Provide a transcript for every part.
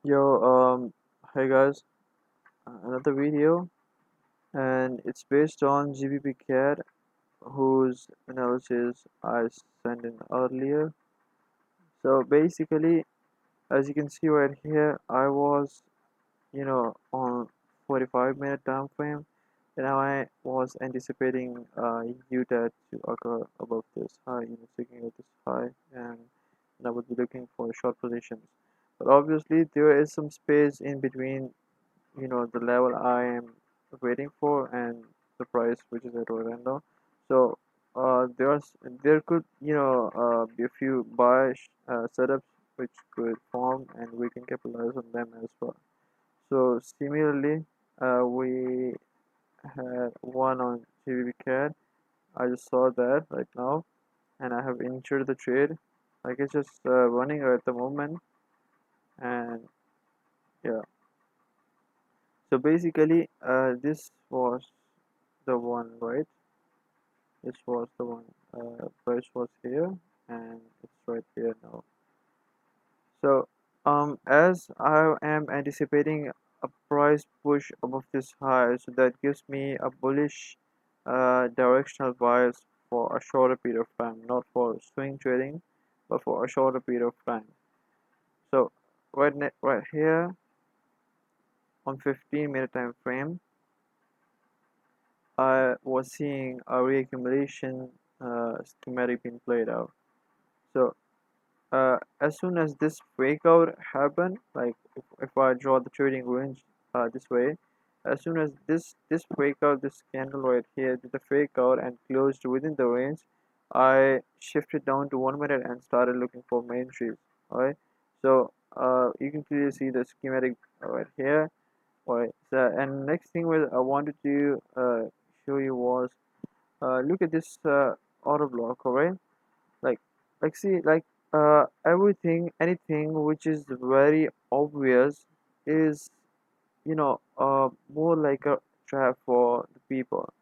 Yo, hey guys, another video, and it's based on GBPCAD, whose analysis I sent in earlier. So basically, as you can see right here, I was, on 45-minute time frame, and I was anticipating UTAD to occur above this high, sticking at this high, and I would be looking for short positions. But obviously, there is some space in between the level I am waiting for and the price which is at right now. So there could be a few buy setups which could form and we can capitalize on them as well. So similarly, we had one on GBPCAD. I just saw that right now and I have entered the trade. Like it's just running at the moment, and yeah. So basically, this was the one, right? This was the one. Price was here, and it's right here now. So, as I am anticipating a price push above this high, so that gives me a bullish, directional bias for a shorter period of time, not for swing trading, but for a shorter period of time. So, right here on 15-minute time frame, I was seeing a reaccumulation schematic being played out. So as soon as this breakout happened, like if I draw the trading range this way, as soon as this breakout, this candle right here did the fake out and closed within the range, I shifted down to 1 minute and started looking for main trees. Alright, so you can clearly see the schematic right here. Alright, so and next thing I wanted to show you was look at this auto block. Alright, like see, like everything, anything which is very obvious is more like a trap for the people.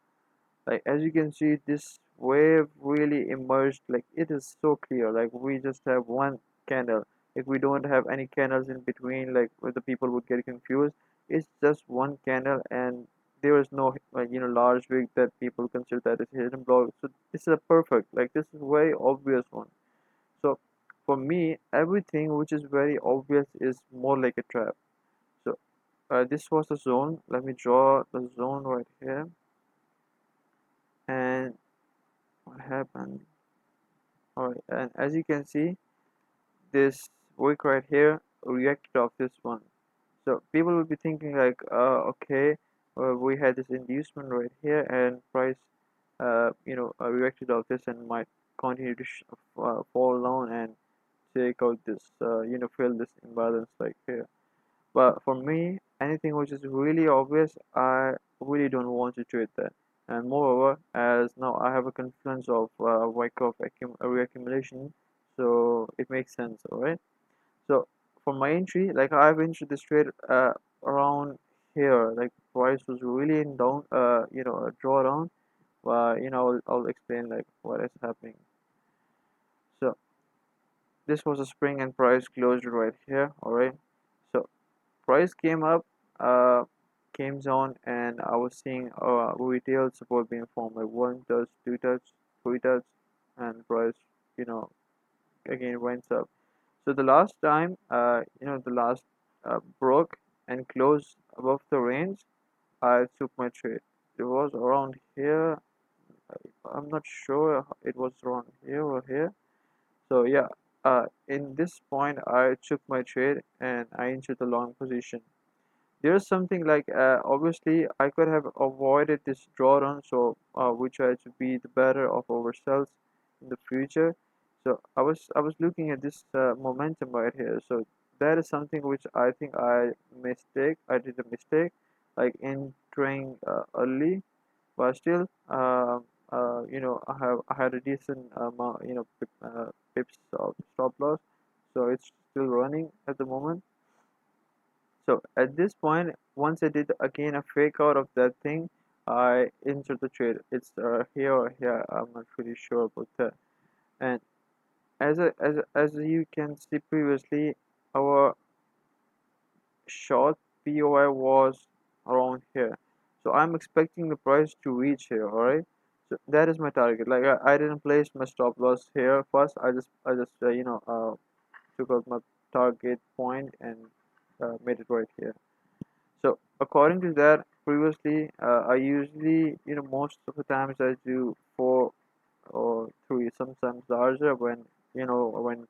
Like as you can see, this wave really emerged. Like it is so clear, like we just have one candle. If we don't have any candles in between, like where the people would get confused, it's just one candle, and there is no large wick that people consider that is hidden block. So this is a perfect, like this is very obvious one. So for me, everything which is very obvious is more like a trap. So this was the zone. Let me draw the zone right here. And what happened? Alright, and as you can see, this wick right here reacted off this one. So people will be thinking like, okay, we had this inducement right here, and price, reacted off this and might continue to fall down and take out this, fill this imbalance like here. But for me, anything which is really obvious, I really don't want to trade that. And moreover, as now I have a confluence of Wyckoff reaccumulation, so it makes sense, alright? So for my entry, like I've entered this trade around here, like price was really in down, a drawdown. I'll explain like what is happening. So this was a spring and price closed right here, alright? So price came up, uh, came down, and I was seeing retail support being formed like one touch, two touch, three touch, and price, you know, again went up. So the last time, the last broke and closed above the range, I took my trade. It was around here. I'm not sure it was around here or here. So yeah, in this point, I took my trade and I entered the long position. There's something like obviously I could have avoided this drawdown, so we try to be the better of ourselves in the future. So I was looking at this momentum right here. So that is something which I think I did a mistake, like entering early, but still I had a decent amount, pips of stop loss, so it's still running at the moment. So at this point, once I did again a fake out of that thing, I entered the trade. It's here or here. I'm not really sure about that. And as you can see previously, our short POI was around here, so I'm expecting the price to reach here. All right, so that is my target. Like I didn't place my stop loss here first. I just took out my target point and made it right here. So according to that, previously I usually, most of the times I do 4 or 3, sometimes larger, when when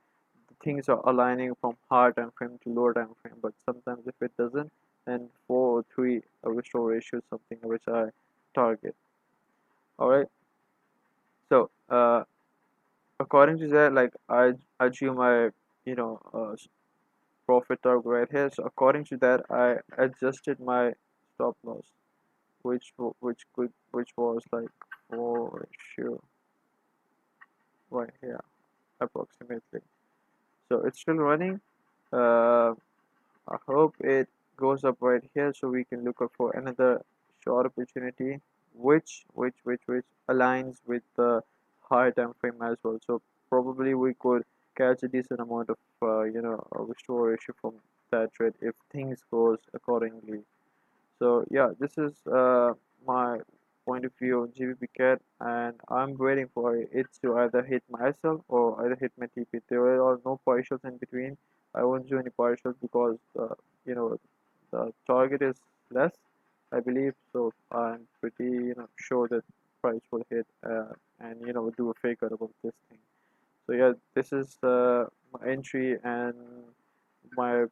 things are aligning from higher time frame to lower time frame. But sometimes if it doesn't, then 4 or 3 restore ratio is something which I target. All right. So according to that, like I drew my profit target right here. So according to that, I adjusted my stop loss, which was like 4 ratio right here approximately. So it's still running. uh, I hope it goes up right here, so we can look up for another short opportunity which aligns with the higher time frame as well. So probably we could catch a decent amount of restore ratio from that trade if things goes accordingly. So yeah, this is my point of view on GBPCAD, and I'm waiting for it to either hit myself or either hit my TP. There are no partials in between. I won't do any partials because you know the target is less, I believe. So I'm pretty sure that price will hit and do a fake out about this thing. So yeah, this is my entry and my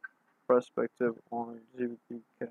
perspective on GBPCAD.